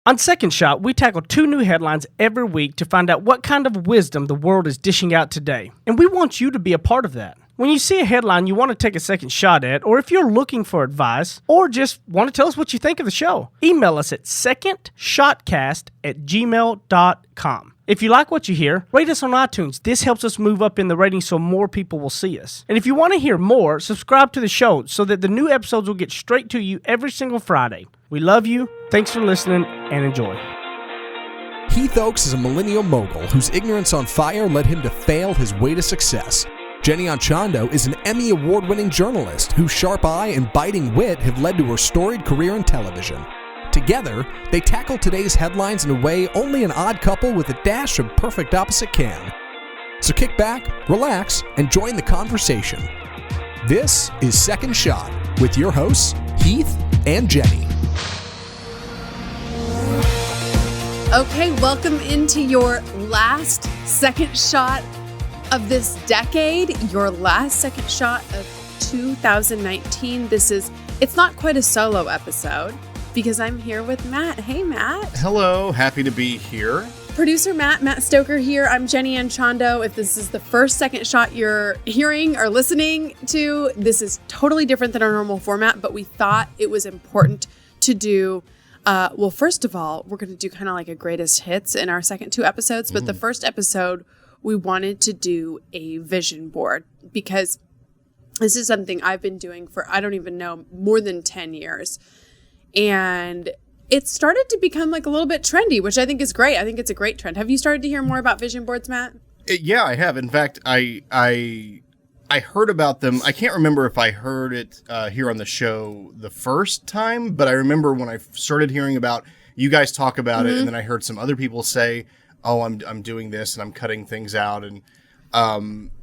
On Second Shot, we tackle 2 new headlines every week to find out what kind of wisdom the world is dishing out today. And we want you to be a part of that. When you see a headline you want to take a second shot at, or if you're looking for advice, or just want to tell us what you think of the show, email us at secondshotcast@gmail.com. If you like what you hear, rate us on iTunes. This helps us move up in the ratings so more people will see us. And if you want to hear more, subscribe to the show so that the new episodes will get straight to you every single Friday. We love you. Thanks for listening and enjoy. Heath Oaks is a millennial mogul whose ignorance on fire led him to fail his way to success. Jenny Anchondo is an Emmy award-winning journalist whose sharp eye and biting wit have led to her storied career in television. Together, they tackle today's headlines in a way only an odd couple with a dash of perfect opposite can. So kick back, relax, and join the conversation. This is Second Shot with your hosts, Heath and Jenny. Okay, welcome into your last second shot of this decade, your last second shot of 2019. It's not quite a solo episode because I'm here with Matt. Hey, Matt. Hello, happy to be here. Producer Matt Stoker here. I'm Jenny Anchondo. If this is the first second shot you're hearing or listening to, this is totally different than our normal format, but we thought it was important to do. Well, first of all, we're going to do kind of like a greatest hits in our second 2 episodes, but the first episode, we wanted to do a vision board because this is something I've been doing for, I don't even know, more than 10 years. And it started to become like a little bit trendy, which I think is great. I think it's a great trend. Have you started to hear more about vision boards, Matt? Yeah, I have. In fact, I heard about them. I can't remember if I heard it here on the show the first time, but I remember when I started hearing about you guys talk about it, and then I heard some other people say, "Oh, I'm doing this and I'm cutting things out," and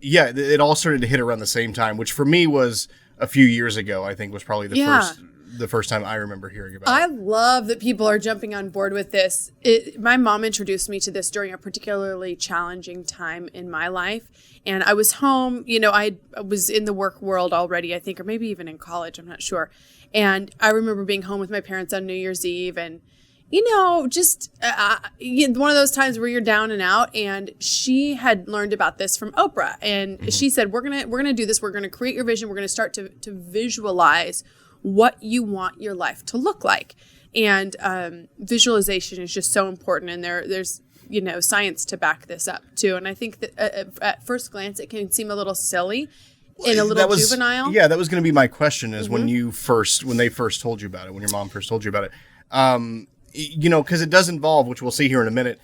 it all started to hit around the same time, which for me was a few years ago. I think was probably the first time I remember hearing about it. I love that people are jumping on board with this. My mom introduced me to this during a particularly challenging time in my life. And I was home, I was in the work world already, I think, or maybe even in college, I'm not sure. And I remember being home with my parents on New Year's Eve and, just one of those times where you're down and out. And she had learned about this from Oprah. And she said, we're gonna do this. We're going to create your vision. We're going to start to visualize what you want your life to look like. And visualization is just so important. And there's science to back this up too. And I think that at first glance, it can seem a little silly and a little juvenile. Yeah, that was going to be my question is when they first told you about it, when your mom first told you about it, because it does involve, which we'll see here in a minute.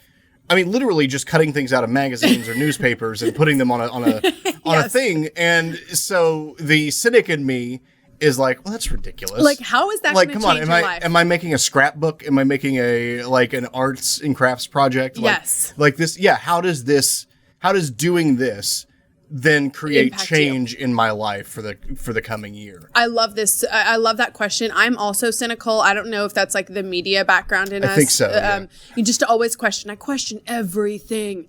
I mean, literally just cutting things out of magazines or newspapers and putting them on a thing. And so the cynic in me is like, well, that's ridiculous. Like, how is that going to change your life? Am I making a scrapbook? Am I making an arts and crafts project? Yes. Like this, yeah. How does doing this then create impact change in my life for the coming year? I love this. I love that question. I'm also cynical. I don't know if that's like the media background in us. I think so. Yeah. You just always question. I question everything.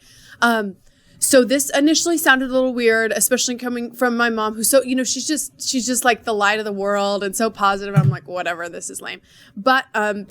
So this initially sounded a little weird, especially coming from my mom, who's so, she's just like the light of the world and so positive. I'm like, whatever, this is lame. But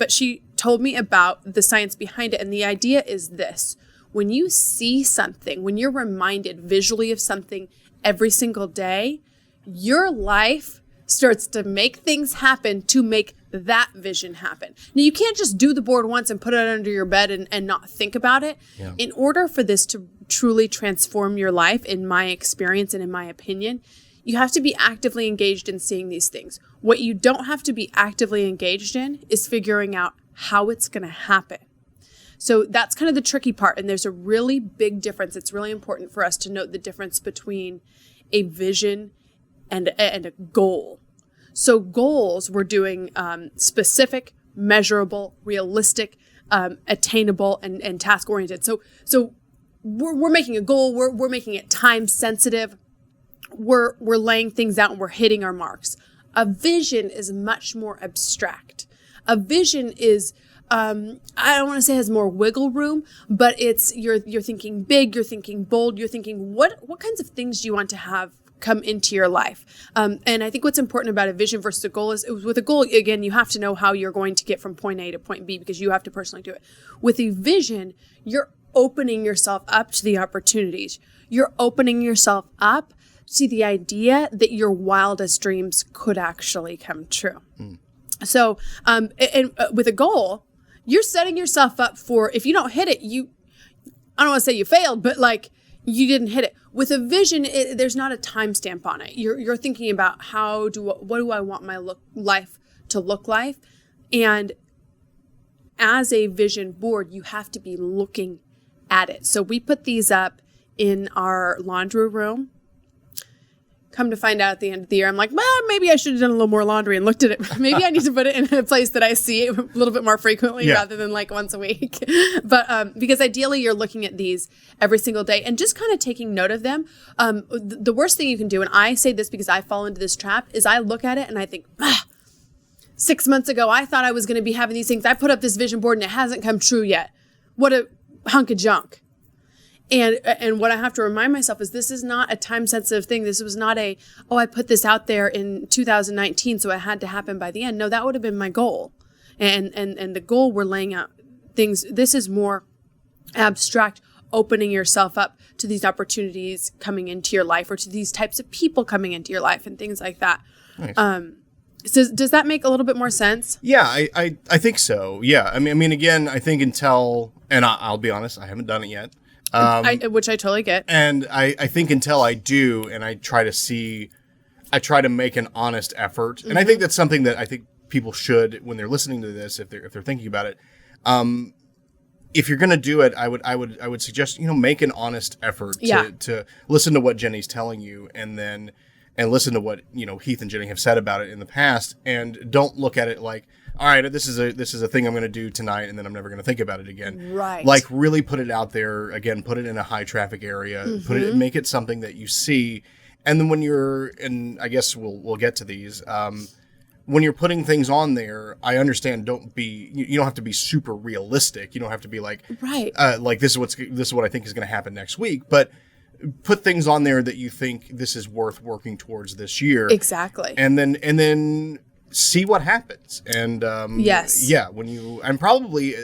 she told me about the science behind it. And the idea is this: when you see something, when you're reminded visually of something every single day, your life starts to make things happen to make that vision happen. Now, you can't just do the board once and put it under your bed and not think about it. Yeah. In order for this to truly transform your life, in my experience and in my opinion, you have to be actively engaged in seeing these things. What you don't have to be actively engaged in is figuring out how it's going to happen. So that's kind of the tricky part. And there's a really big difference. It's really important for us to note the difference between a vision and a goal. So goals, we're doing specific, measurable, realistic, attainable, and task-oriented. So we're making a goal. We're making it time sensitive. We're laying things out and we're hitting our marks. A vision is much more abstract. A vision is I don't want to say has more wiggle room, but it's you're thinking big, you're thinking bold, you're thinking what kinds of things do you want to have come into your life. And I think what's important about a vision versus a goal is with a goal, again, you have to know how you're going to get from point A to point B because you have to personally do it. With a vision, you're opening yourself up to the opportunities. You're opening yourself up to the idea that your wildest dreams could actually come true. So, and with a goal, you're setting yourself up for, if you don't hit it, I don't want to say you failed, but like you didn't hit it. With a vision, there's not a timestamp on it. You're thinking about what do I want my life to look like? And as a vision board, you have to be looking at it. So we put these up in our laundry room. Come to find out at the end of the year, I'm like, well, maybe I should have done a little more laundry and looked at it. Maybe I need to put it in a place that I see it a little bit more frequently rather than like once a week. But because ideally you're looking at these every single day and just kind of taking note of them. The worst thing you can do, and I say this because I fall into this trap, is I look at it and I think, 6 months ago, I thought I was going to be having these things. I put up this vision board and it hasn't come true yet. What a hunk of junk. And what I have to remind myself is this is not a time-sensitive thing. This was not I put this out there in 2019, so it had to happen by the end. No, that would have been my goal. And the goal we're laying out things, this is more abstract, opening yourself up to these opportunities coming into your life or to these types of people coming into your life and things like that. Nice. So does that make a little bit more sense? Yeah, I think so. Yeah. I mean, again, I think until, and I'll be honest, I haven't done it yet. Which I totally get. And I think until I do, and I try to make an honest effort. And I think that's something that I think people should, when they're listening to this, if they're thinking about it, if you're going to do it, I would suggest, make an honest effort to listen to what Jenny's telling you and listen to what, Heath and Jenny have said about it in the past, and don't look at it like, all right, this is a thing I'm going to do tonight, and then I'm never going to think about it again. Right. Like really put it out there again. Put it in a high traffic area. Make it something that you see, and then and I guess we'll get to these. When you're putting things on there, I understand. You don't have to be super realistic. You don't have to be like, right. Like this is what I think is going to happen next week, but put things on there that you think this is worth working towards this year. Exactly. And then see what happens. And yes. Yeah, and probably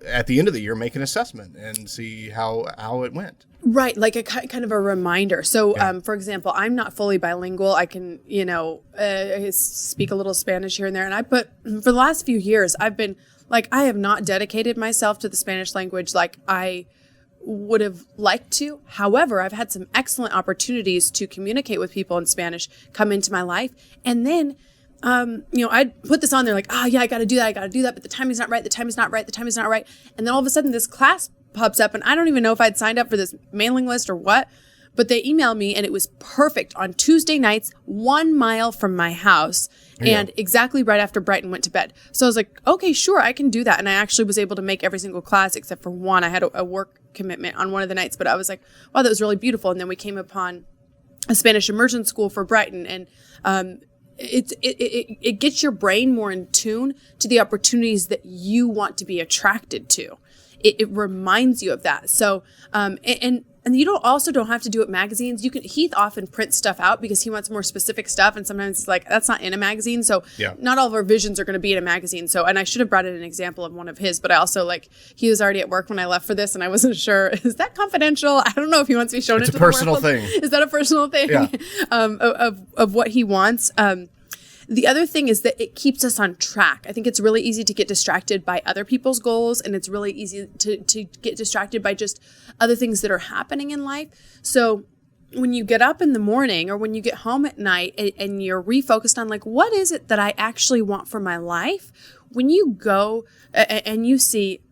at the end of the year, make an assessment and see how it went. Right, like a kind of a reminder. So, for example, I'm not fully bilingual. I can, speak a little Spanish here and there. And for the last few years, I've been like, I have not dedicated myself to the Spanish language like I would have liked to. However, I've had some excellent opportunities to communicate with people in Spanish come into my life. And then I'd put this on there like, I got to do that. But the timing's not right. And then all of a sudden this class pops up and I don't even know if I'd signed up for this mailing list or what, but they emailed me and it was perfect on Tuesday nights, 1 mile from my house and exactly right after Brighton went to bed. So I was like, okay, sure, I can do that. And I actually was able to make every single class except for one. I had a work commitment on one of the nights, but I was like, wow, that was really beautiful. And then we came upon a Spanish immersion school for Brighton, and it gets your brain more in tune to the opportunities that you want to be attracted to. It reminds you of that. So, and you don't have to do it magazines. Heath often prints stuff out because he wants more specific stuff. And sometimes it's like, that's not in a magazine. So not all of our visions are going to be in a magazine. So, and I should have brought in an example of one of his, but I also he was already at work when I left for this and I wasn't sure, is that confidential? I don't know if he wants to be shown into the world. It's a personal thing. Is that a personal thing? Yeah. Of what he wants. The other thing is that it keeps us on track. I think it's really easy to get distracted by other people's goals, and it's really easy to get distracted by just other things that are happening in life. So when you get up in the morning or when you get home at night and you're refocused on what is it that I actually want for my life? When you go and you see,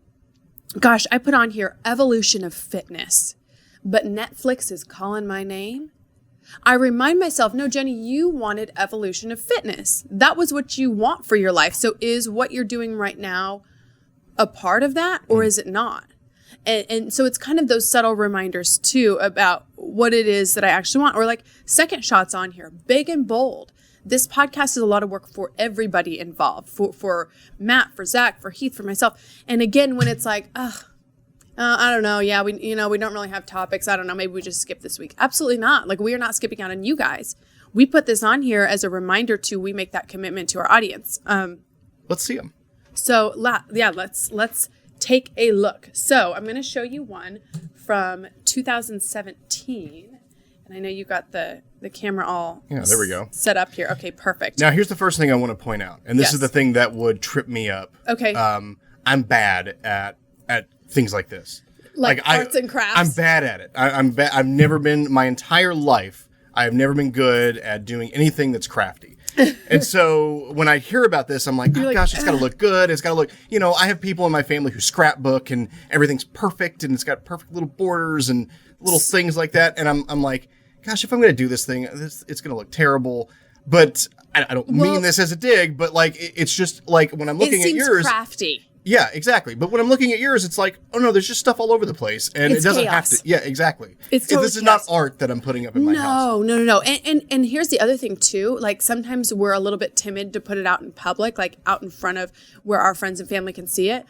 gosh, I put on here evolution of fitness, but Netflix is calling my name. I remind myself, no, Jenny, you wanted evolution of fitness. That was what you want for your life. So is what you're doing right now a part of that, or is it not? And so it's kind of those subtle reminders too about what it is that I actually want, or second shots on here, big and bold. This podcast is a lot of work for everybody involved, for Matt, for Zach, for Heath, for myself. And again, when it's I don't know. Yeah, we don't really have topics. I don't know. Maybe we just skip this week. Absolutely not. Like, we are not skipping out on you guys. We put this on here as a reminder we make that commitment to our audience. Let's see them. So let's take a look. So I'm going to show you one from 2017, and I know you got the camera all there we go. Set up here. Okay, perfect. Now here's the first thing I want to point out, and this Yes. is the thing that would trip me up. Okay. I'm bad at things like this. Like arts and crafts? I'm bad at it. I've never been my entire life. I've never been good at doing anything that's crafty. And so when I hear about this, I'm like, gosh, it's got to look good. It's got to look, I have people in my family who scrapbook and everything's perfect and it's got perfect little borders and little things like that. And I'm like, gosh, if I'm going to do this thing, it's going to look terrible. But I don't mean this as a dig, but like, it's just like when I'm looking at yours. It seems crafty. Yeah, exactly. But when I'm looking at yours, it's like, oh no, there's just stuff all over the place, and It's it doesn't chaos. have to. Yeah, exactly. It's totally this is not chaos. art that I'm putting up in my house. No. And here's the other thing too. Like, sometimes we're a little bit timid to put it out in public, like out in front of where our friends and family can see it.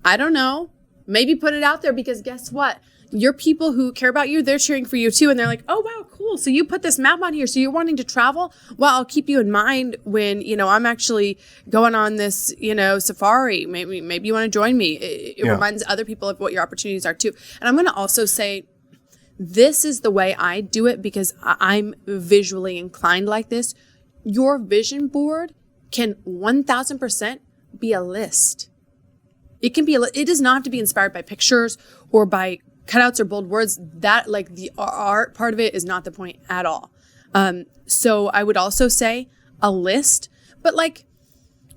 I don't know. Maybe put it out there, because guess what? Your people who care about you, they're cheering for you too. And they're like, oh, wow, cool. So you put this map on here. So you're wanting to travel? Well, I'll keep you in mind when, I'm actually going on this, safari. Maybe you want to join me. It reminds other people of what your opportunities are too. And I'm going to also say, this is the way I do it because I'm visually inclined like this. Your vision board can 1000% be a list. It can be it does not have to be inspired by pictures or by cutouts or bold words. That, like, the art part of it is not the point at all. So I would also say a list, but like,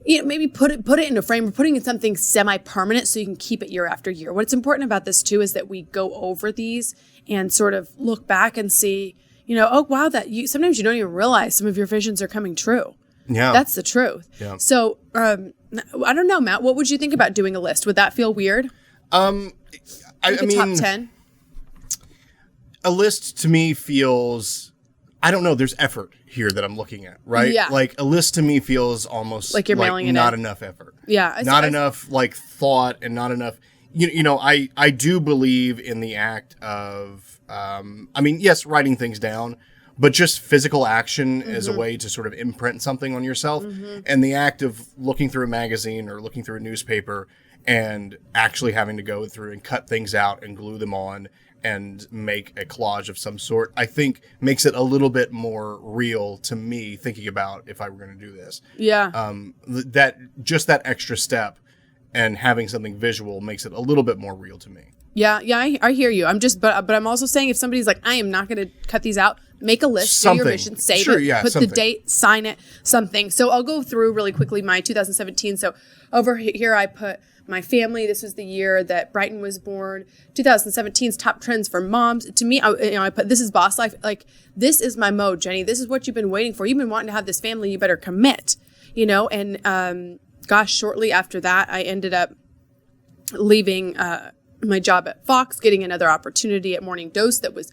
maybe put it in a frame or putting in something semi-permanent so you can keep it year after year. What's important about this too is that we go over these and sort of look back and see, oh wow, sometimes you don't even realize some of your visions are coming true. Yeah, that's the truth. Yeah. So I don't know, Matt. What would you think about doing a list? Would that feel weird? I mean, top 10. A list to me feels, I don't know. There's effort here that I'm looking at, right? Yeah. Like, a list to me feels almost like you're mailing it not in. enough effort. Yeah. Not enough like thought and not enough. I do believe in the act of, yes, writing things down, but just physical action as a way to sort of imprint something on yourself. And the act of looking through a magazine or looking through a newspaper and actually having to go through and cut things out and glue them on and make a collage of some sort, I think makes it a little bit more real to me, thinking about if I were going to do this. Yeah. That extra step and having something visual makes it a little bit more real to me. Yeah, I hear you. But I'm also saying, if somebody's like, I am not going to cut these out, make a list, do your vision, save it, put the date, sign it, something. So I'll go through really quickly my 2017. So over here I put my family. This was the year that Brighton was born. 2017's top trends for moms. To me, I put, this is boss life. Like, this is my mode, Jenny. This is what you've been waiting for. You've been wanting to have this family. You better commit, and gosh, shortly after that, I ended up leaving my job at Fox, getting another opportunity at Morning Dose that was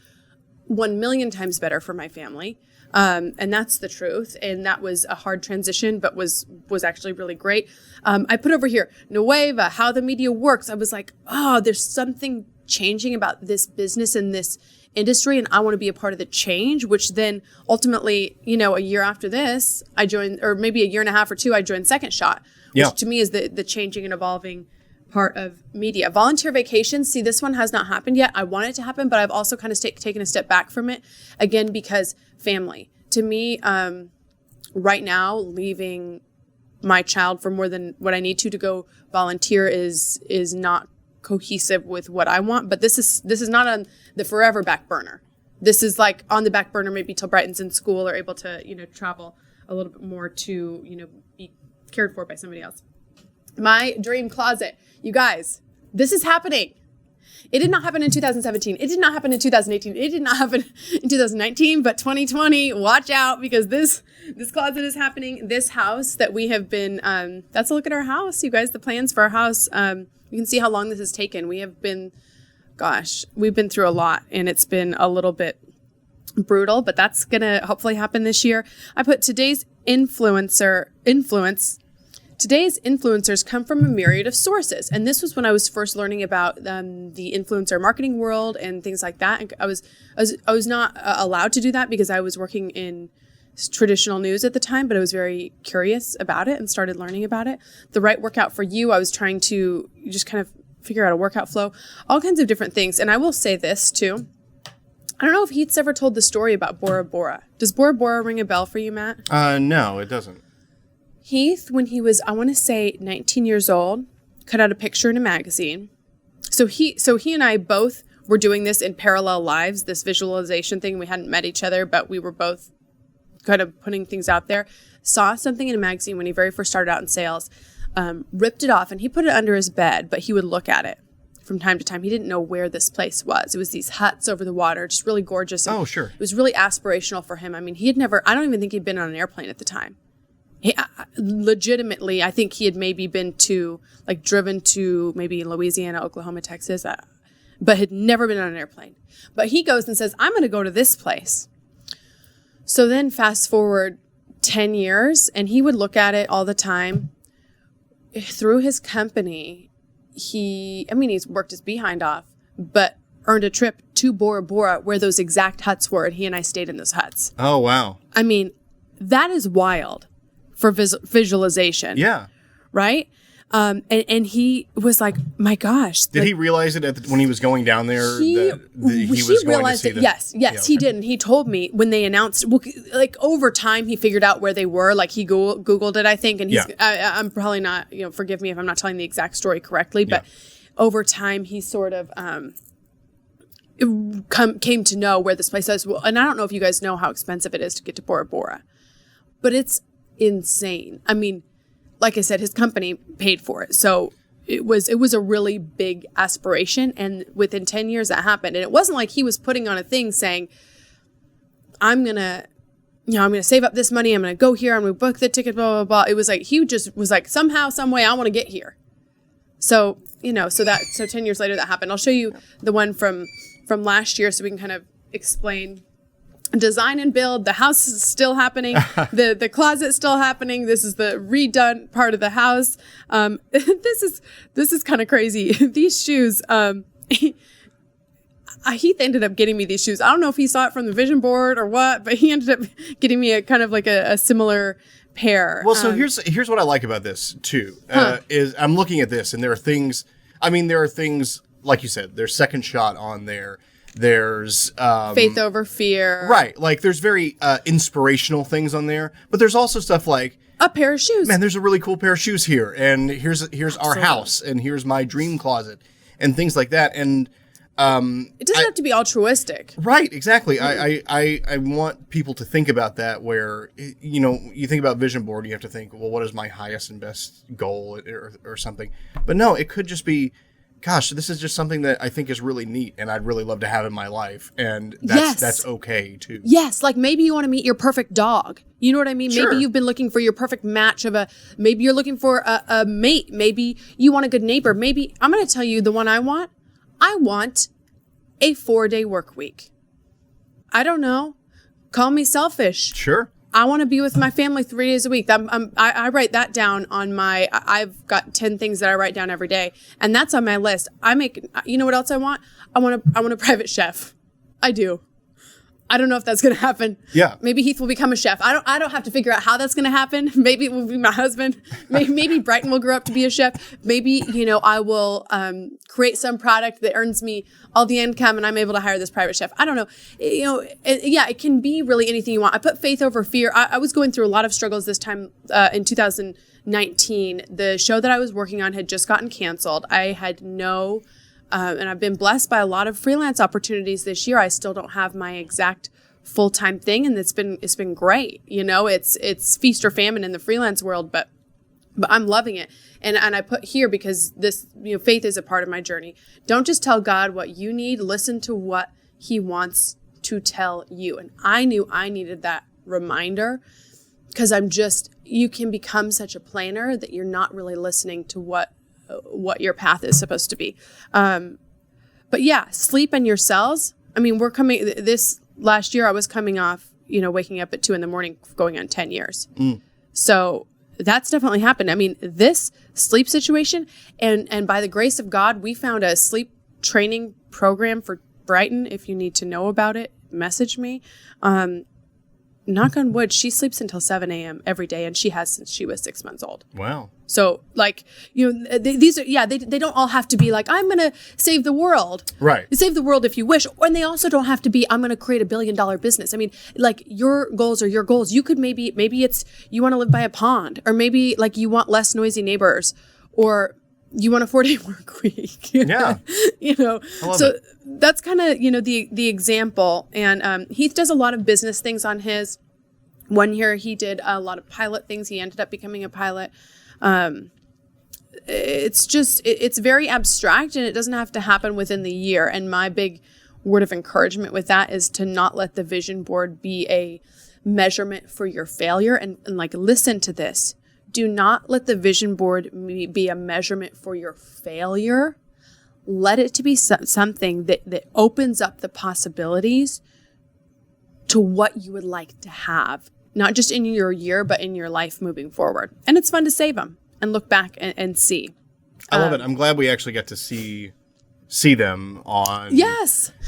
1 million times better for my family. And that's the truth. And that was a hard transition, but was actually really great. I put over here, Nueva, how the media works. I was like, oh, there's something changing about this business and this industry, and I want to be a part of the change, which then ultimately, a year after this, I joined, or maybe a year and a half or two, I joined Second Shot, which to me is the changing and evolving part of media. Volunteer vacations. See, this one has not happened yet. I want it to happen, but I've also kind of taken a step back from it again, because family to me, right now, leaving my child for more than what I need to go volunteer is not cohesive with what I want. But this is not on the forever back burner. This is like on the back burner, maybe till Brighton's in school or able to, travel a little bit more to, be cared for by somebody else. My dream closet. You guys, this is happening. It did not happen in 2017. It did not happen in 2018. It did not happen in 2019, but 2020, watch out, because this closet is happening. This house that we have been, that's a look at our house, you guys, the plans for our house. You can see how long this has taken. We've been through a lot, and it's been a little bit brutal, but that's going to hopefully happen this year. I put today's influence Today's influencers come from a myriad of sources. And this was when I was first learning about the influencer marketing world and things like that. And I was not allowed to do that because I was working in traditional news at the time, but I was very curious about it and started learning about it. The right workout for you, I was trying to just kind of figure out a workout flow, all kinds of different things. And I will say this too. I don't know if Heath's ever told the story about Bora Bora. Does Bora Bora ring a bell for you, Matt? No, it doesn't. Heath, when he was, I want to say 19 years old, cut out a picture in a magazine. So he and I both were doing this in parallel lives, this visualization thing. We hadn't met each other, but we were both kind of putting things out there. Saw something in a magazine when he very first started out in sales, ripped it off, and he put it under his bed, but he would look at it from time to time. He didn't know where this place was. It was these huts over the water, just really gorgeous. Oh, sure. It was really aspirational for him. I mean, he had never, I don't even think he'd been on an airplane at the time. Legitimately, I think he had maybe been driven to maybe Louisiana, Oklahoma, Texas, but had never been on an airplane. But he goes and says, I'm going to go to this place. So then fast forward 10 years, and he would look at it all the time. Through his company, he's worked his behind off, but earned a trip to Bora Bora where those exact huts were, and he and I stayed in those huts. Oh, wow. I mean, that is wild for visualization. Yeah. Right? And he was like, my gosh. Did he realize it when he was going down there? He was realized it. Yes, he did. And he told me when they announced, over time, he figured out where they were. Like he Googled it, I think. And I'm probably not, forgive me if I'm not telling the exact story correctly, but over time, he sort of came to know where this place is. Well, and I don't know if you guys know how expensive it is to get to Bora Bora, but it's insane. I mean, like I said, his company paid for it. So it was a really big aspiration. And within 10 years that happened. And it wasn't like he was putting on a thing saying, I'm going to save up this money. I'm going to go here. I'm going to book the ticket, blah, blah, blah. It was like, he just was like, somehow, some way I want to get here. So, so 10 years later that happened. I'll show you the one from last year so we can kind of explain design and build. The house is still happening. The closet's still happening. This is the redone part of the house. This is kind of crazy. These shoes, Heath ended up getting me these shoes. I don't know if he saw it from the vision board or what, but he ended up getting me a kind of like a similar pair. Well, so here's what I like about this too, is I'm looking at this and there are things like you said, there's second shot on there. There's faith over fear. Right. Like there's very inspirational things on there, but there's also stuff like a pair of shoes. Man, there's a really cool pair of shoes here, and here's our house, and here's my dream closet, and things like that. And it doesn't have to be altruistic. Right, exactly. I want people to think about that where, you think about vision board, you have to think, well, what is my highest and best goal or something? But no, it could just be, gosh, this is just something that I think is really neat and I'd really love to have in my life. And that's okay too. Yes. Like maybe you want to meet your perfect dog. You know what I mean? Sure. Maybe you've been looking for your perfect match maybe you're looking for a mate. Maybe you want a good neighbor. Maybe I'm going to tell you the one I want. I want a 4-day work week. I don't know. Call me selfish. Sure. I want to be with my family 3 days a week. I write that down on I've got 10 things that I write down every day. And that's on my list. You know what else I want? I want a private chef. I do. I don't know if that's going to happen. Yeah. Maybe Heath will become a chef. I don't have to figure out how that's going to happen. Maybe it will be my husband. Maybe Brighton will grow up to be a chef. Maybe, I will create some product that earns me all the income and I'm able to hire this private chef. I don't know. It can be really anything you want. I put faith over fear. I was going through a lot of struggles this time in 2019. The show that I was working on had just gotten canceled. I had and I've been blessed by a lot of freelance opportunities this year. I still don't have my exact full-time thing, and it's been great. It's feast or famine in the freelance world, but I'm loving it. And I put here because this, faith is a part of my journey. Don't just tell God what you need. Listen to what He wants to tell you. And I knew I needed that reminder because you can become such a planner that you're not really listening to what your path is supposed to be. But yeah, sleep and your cells. I mean, this last year I was coming off, waking up at 2 a.m, going on 10 years. So that's definitely happened. I mean, this sleep situation, and by the grace of God, we found a sleep training program for Brighton. If you need to know about it, message me. Knock on wood, she sleeps until 7 a.m. every day, and she has since she was 6 months old. Wow. So, like, you know, these are, they don't all have to be like, I'm going to save the world. Right. Save the world if you wish. And they also don't have to be, I'm going to create $1 billion business. I mean, like, your goals are your goals. You could maybe it's, you want to live by a pond, or maybe, like, you want less noisy neighbors, or you want a 4-day work week. Yeah. You know, so that's kind of, you know, the example. And Heath does a lot of business things on his. One year he did a lot of pilot things. He ended up becoming a pilot. It's very abstract, and it doesn't have to happen within the year. And my big word of encouragement with that is to not let the vision board be a measurement for your failure. And like, listen to this. Do not let the vision board be a measurement for your failure. Let it to be something that opens up the possibilities to what you would like to have, not just in your year, but in your life moving forward. And it's fun to save them and look back and see. I love it. I'm glad we actually got to see them on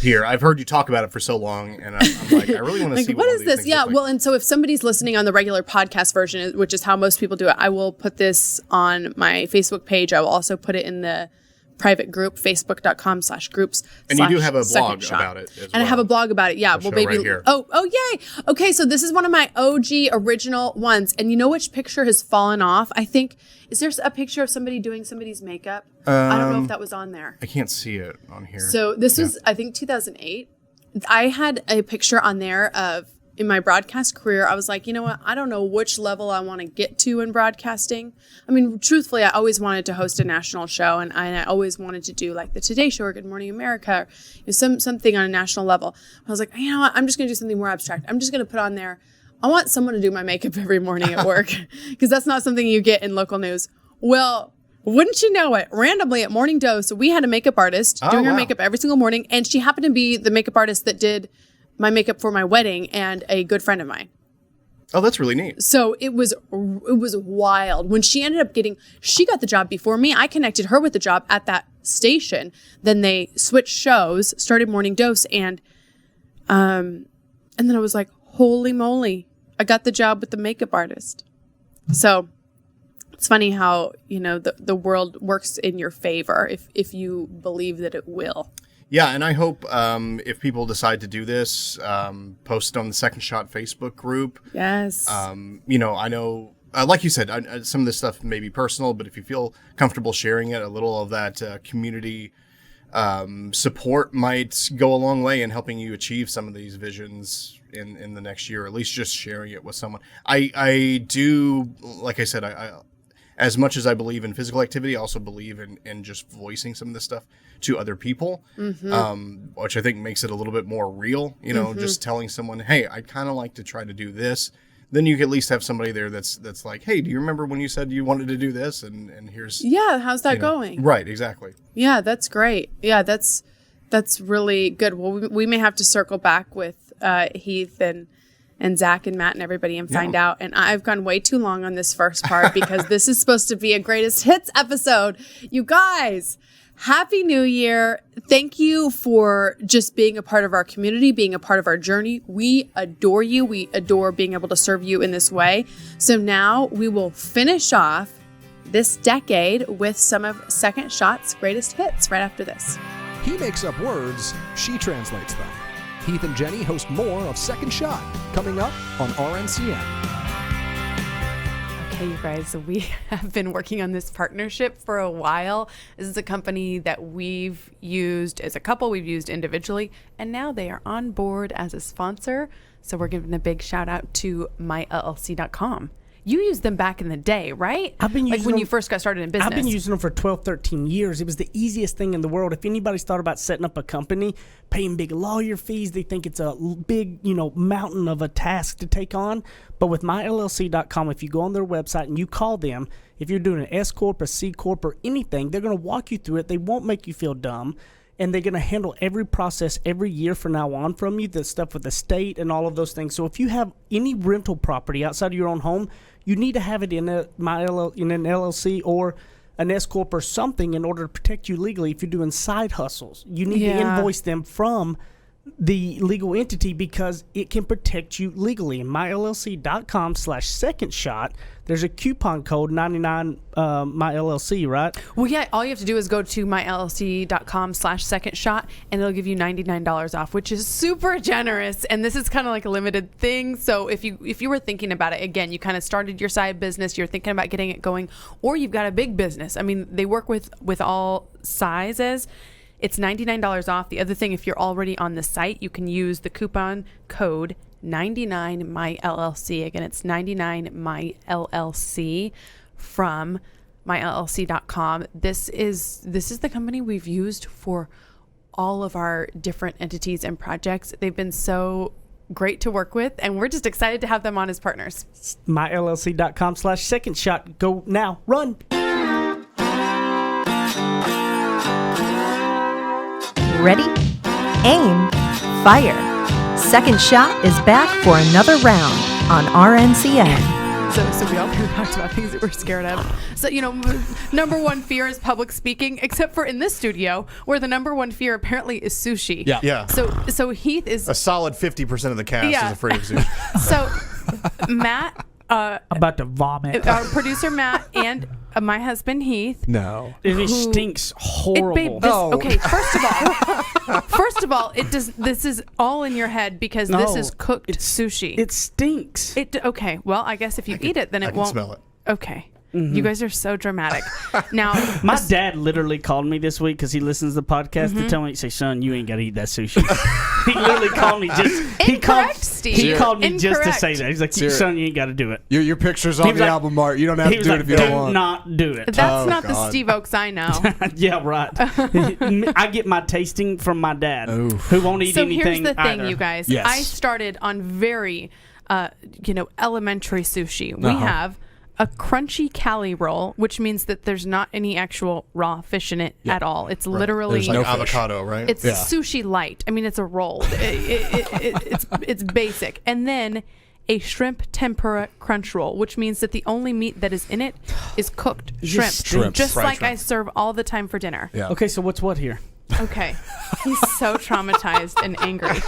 here. I've heard you talk about it for so long, and I'm like, I really want to like, see what is this? Yeah, well, and so if somebody's listening on the regular podcast version, which is how most people do it, I will put this on my Facebook page. I will also put it in the private group, facebook.com/groups. And you do have a blog about it as well. And I have a blog about it. Yeah. Well, maybe. Right here. Oh, yay. Okay. So this is one of my OG original ones. And you know which picture has fallen off? I think, is there a picture of somebody doing somebody's makeup? I don't know if that was on there. I can't see it on here. So this was, I think, 2008. I had a picture on there of, in my broadcast career, I was like, you know what? I don't know which level I want to get to in broadcasting. I mean, truthfully, I always wanted to host a national show, and I always wanted to do like the Today Show or Good Morning America, or, you know, something on a national level. I was like, you know what? I'm just going to do something more abstract. I'm just going to put on there, I want someone to do my makeup every morning at work, because that's not something you get in local news. Well, wouldn't you know it? Randomly at Morning Dose, we had a makeup artist doing her makeup every single morning, and she happened to be the makeup artist that did my makeup for my wedding and a good friend of mine. Oh, that's really neat. So it was wild. When she ended up she got the job before me. I connected her with the job at that station. Then they switched shows, started Morning Dose, and then I was like, holy moly, I got the job with the makeup artist. So it's funny how, you know, the world works in your favor if you believe that it will. Yeah, and I hope if people decide to do this, post it on the Second Shot Facebook group. Yes. You know, I know, like you said, some of this stuff may be personal, but if you feel comfortable sharing it, a little of that community support might go a long way in helping you achieve some of these visions in the next year, or at least just sharing it with someone. I do, like I said, I as much as I believe in physical activity, I also believe in just voicing some of this stuff to other people, which I think makes it a little bit more real, you know, just telling someone, hey, I'd kind of like to try to do this. Then you can at least have somebody there that's like, hey, do you remember when you said you wanted to do this? And here's... Yeah, how's that going? Right, exactly. Yeah, that's great. Yeah, that's really good. Well, we may have to circle back with Heath and Zach and Matt and everybody and find out. And I've gone way too long on this first part because this is supposed to be a greatest hits episode. You guys, Happy New Year. Thank you for just being a part of our community, being a part of our journey. We adore you. We adore being able to serve you in this way. So now we will finish off this decade with some of Second Shot's greatest hits right after this. He makes up words, she translates them. Heath and Jenny host more of Second Shot, coming up on RNCN. Okay, you guys, we have been working on this partnership for a while. This is a company that we've used as a couple, we've used individually, and now they are on board as a sponsor. So we're giving a big shout out to myllc.com. You used them back in the day, right? I've been using like when them, you first got started in business. I've been using them for 12, 13 years. It was the easiest thing in the world. If anybody's thought about setting up a company, paying big lawyer fees, they think it's a big, mountain of a task to take on. But with myllc.com, if you go on their website and you call them, if you're doing an S Corp, a C Corp, or anything, they're going to walk you through it. They won't make you feel dumb. and they're going to handle every process every year from now on from you, the stuff with the state and all of those things. So if you have any rental property outside of your own home, you need to have it in an LLC or an S corp or something in order to protect you legally. If you're doing side hustles, you need to invoice them from the legal entity because it can protect you legally. myllc.com/second shot. There's a coupon code 99 myllc, right? Well, yeah, all you have to do is go to myllc.com/second shot and it'll give you $99 off, which is super generous. And this is kind of like a limited thing. So if you were thinking about it, again, you kind of started your side business, you're thinking about getting it going, or you've got a big business. I mean, they work with all sizes. It's $99 off. The other thing, if you're already on the site, you can use the coupon code 99myllc. Again, it's 99myllc from myllc.com. This is the company we've used for all of our different entities and projects. They've been so great to work with, and we're just excited to have them on as partners. myllc.com/second shot. Go now. Run. Ready, aim, fire. Second Shot is back for another round on RNCN. So we all kind of talked about things that we're scared of. So, number one fear is public speaking, except for in this studio, where the number one fear apparently is sushi. Yeah. So Heath is a solid 50% of the cast is afraid of sushi. So Matt, about to vomit. our producer Matt, and my husband Heath. No. It stinks horrible. Okay, first of all, this is all in your head because this is cooked sushi. It stinks. Okay, well, I guess if you eat it, then it I can won't. smell it. Okay. You guys are so dramatic. Now, my dad literally called me this week because he listens to the podcast to tell me, say, son, you ain't got to eat that sushi. He literally called me just. Steve. He called me just to Incorrect. say that. He's like, son, you ain't got to do it. Your picture's on the album art. You don't have to do it if you don't want. Do not do it. That's not the Steve Oaks I know. Yeah, right. I get my tasting from my dad, who won't eat anything. So here's the thing, either. you guys. Yes. I started on very, elementary sushi. We have a crunchy Cali roll, which means that there's not any actual raw fish in it at all. It's literally There's like no fish. avocado, right? it's sushi light. I mean, it's a roll. It's basic. And then a shrimp tempura crunch roll, which means that the only meat that is in it is cooked shrimp. Shrimp. Just Fried like shrimp. I serve all the time for dinner. Yeah. Okay, so what's what here? Okay. He's so traumatized and angry.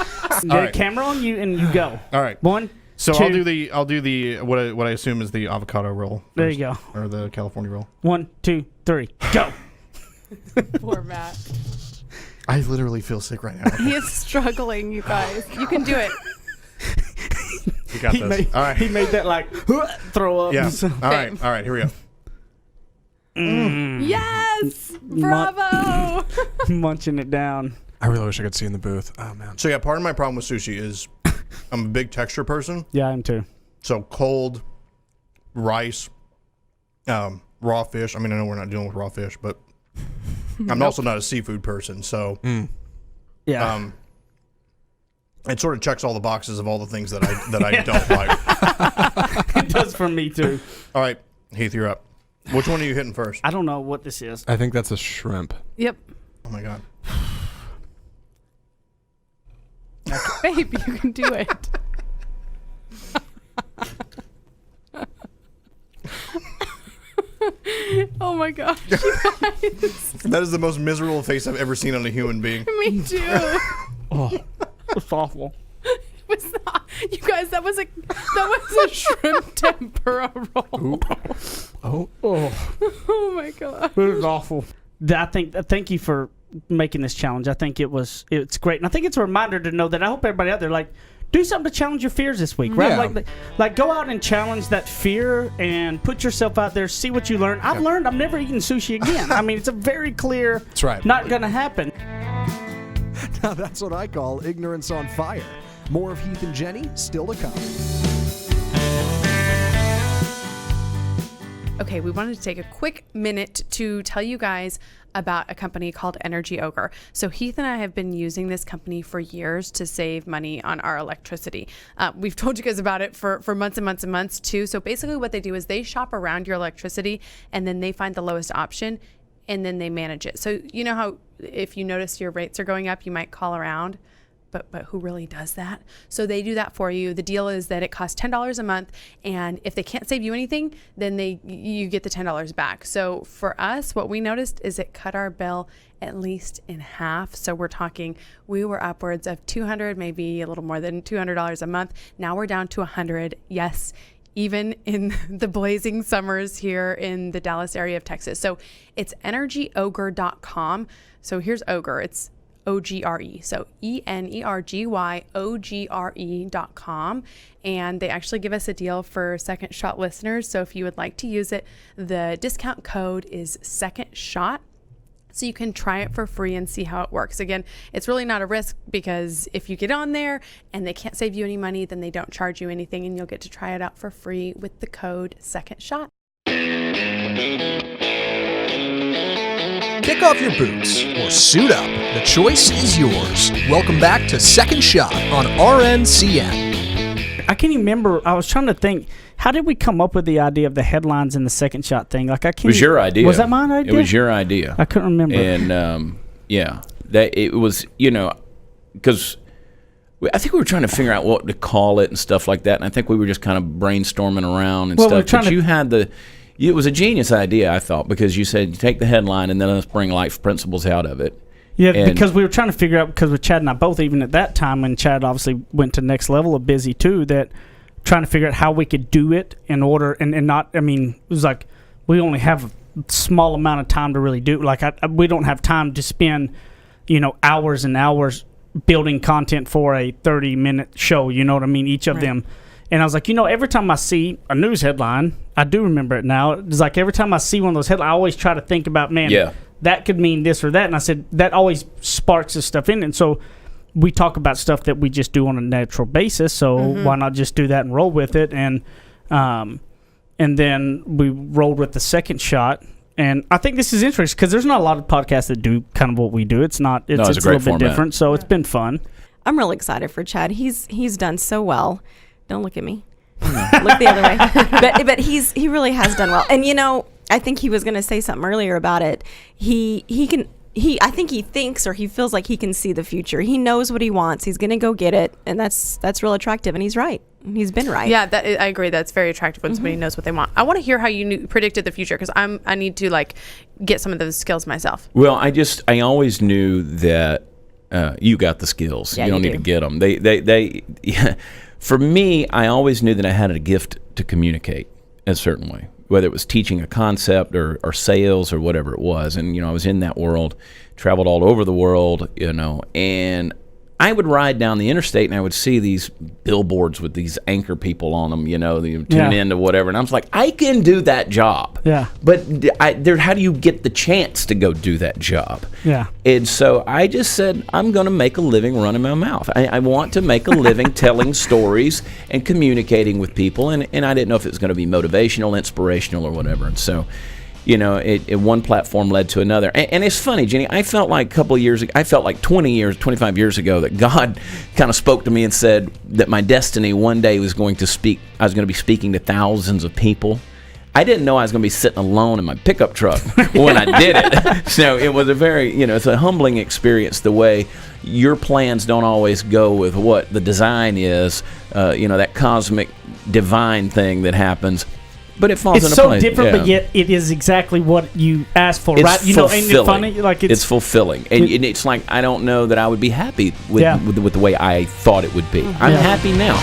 The right. camera on you and you go. All right. One. So two. I'll do the what I assume is the avocado roll. There you go. Or the California roll. 1, 2, 3, go. Poor Matt. I literally feel sick right now. He is struggling, you guys. You can do it. You got this. All right. He made that like throw up. Yeah. Same. All right. Here we go. Yes! Bravo! Munching it down. I really wish I could see in the booth. Oh, man. So yeah, part of my problem with sushi is I'm a big texture person. Yeah, I am too. So cold rice, raw fish. I mean, I know we're not dealing with raw fish, but I'm also not a seafood person. So Yeah. it sort of checks all the boxes of all the things that I don't like. It does for me too. All right, Heath, you're up. Which one are you hitting first? I don't know what this is. I think that's a shrimp. Yep. Oh my god. Babe, you can do it. Oh my gosh, you guys. That is the most miserable face I've ever seen on a human being. Me too. Oh, it's awful. It was not, you guys, that was a shrimp tempura roll. Oh my god. It was awful. Thank you for making this challenge. I think it's great. And I think it's a reminder to know that I hope everybody out there, like, do something to challenge your fears this week, right? Yeah. Like go out and challenge that fear and put yourself out there, see what you learn. I've learned I'm never eating sushi again. I mean, it's a very clear, That's right. not going to happen. Now that's what I call ignorance on fire. More of Heath and Jenny still to come. Okay, we wanted to take a quick minute to tell you guys about a company called Energy Ogre. So Heath and I have been using this company for years to save money on our electricity. We've told you guys about it for months and months and months too. So basically what they do is they shop around your electricity and then they find the lowest option and then they manage it. So you know how if you notice your rates are going up, you might call around. But who really does that? So they do that for you. The deal is that it costs $10 a month, and if they can't save you anything, then you get the $10 back. So for us, what we noticed is it cut our bill at least in half. So we're talking, we were upwards of $200, maybe a little more than $200 a month. Now we're down to $100. Yes, even in the blazing summers here in the Dallas area of Texas. So it's energyogre.com. So here's Ogre. It's OGRE. So ENERGYOGRE.com. And they actually give us a deal for Second Shot listeners. So if you would like to use it, the discount code is Second Shot. So you can try it for free and see how it works. Again, it's really not a risk because if you get on there and they can't save you any money, then they don't charge you anything and you'll get to try it out for free with the code Second Shot. Kick off your boots or suit up. The choice is yours. Welcome back to Second Shot on RNCN. I can't even remember. I was trying to think. How did we come up with the idea of the headlines and the Second Shot thing? Like I can't. It was your idea. Was that my idea? It was your idea. I couldn't remember. And that it was, because I think we were trying to figure out what to call it and stuff like that. And I think we were just kind of brainstorming around and stuff. But you had it was a genius idea, I thought, because you said you take the headline and then let's bring life principles out of it. Yeah, because we were trying to figure out, because with Chad and I both, even at that time when Chad obviously went to next level of busy too, that trying to figure out how we could do it in order and not, I mean, it was like we only have a small amount of time to really do. Like we don't have time to spend, hours and hours building content for a 30-minute show, you know what I mean, each of them. And I was like, every time I see a news headline, I do remember it now. It's like every time I see one of those headlines, I always try to think about, that could mean this or that. And I said, that always sparks this stuff in. And so we talk about stuff that we just do on a natural basis. So why not just do that and roll with it? And then we rolled with the Second Shot. And I think this is interesting because there's not a lot of podcasts that do kind of what we do. It's not. It's a little bit different. So it's been fun. I'm really excited for Chad. He's done so well. Don't look at me. Look the other way. But he really has done well. And I think he was going to say something earlier about it. I think he thinks or he feels like he can see the future. He knows what he wants. He's going to go get it, and that's real attractive. And he's right. He's been right. Yeah, I agree. That's very attractive when somebody knows what they want. I want to hear how you predicted the future because I need to get some of those skills myself. Well, I always knew that you got the skills. Yeah, you don't need to get them. They For me, I always knew that I had a gift to communicate in a certain way, whether it was teaching a concept or sales or whatever it was. And, I was in that world, traveled all over the world, and I would ride down the interstate and I would see these billboards with these anchor people on them, tune in to whatever. And I was like, I can do that job. Yeah. But how do you get the chance to go do that job? Yeah. And so I just said, I'm going to make a living running my mouth. I want to make a living telling stories and communicating with people. And I didn't know if it was going to be motivational, inspirational, or whatever. And so, one platform led to another. And it's funny, Jenny, I felt like a couple of years ago, 25 years ago, that God kind of spoke to me and said that my destiny one day was going to I was going to be speaking to thousands of people. I didn't know I was going to be sitting alone in my pickup truck when I did it. So it was a very, it's a humbling experience the way your plans don't always go with what the design is, that cosmic divine thing that happens. But it falls into place. It's so different, but yet it is exactly what you asked for, right? Fulfilling. Ain't it funny? It's fulfilling. And it's like I don't know that I would be happy with the way I thought it would be. I'm happy now.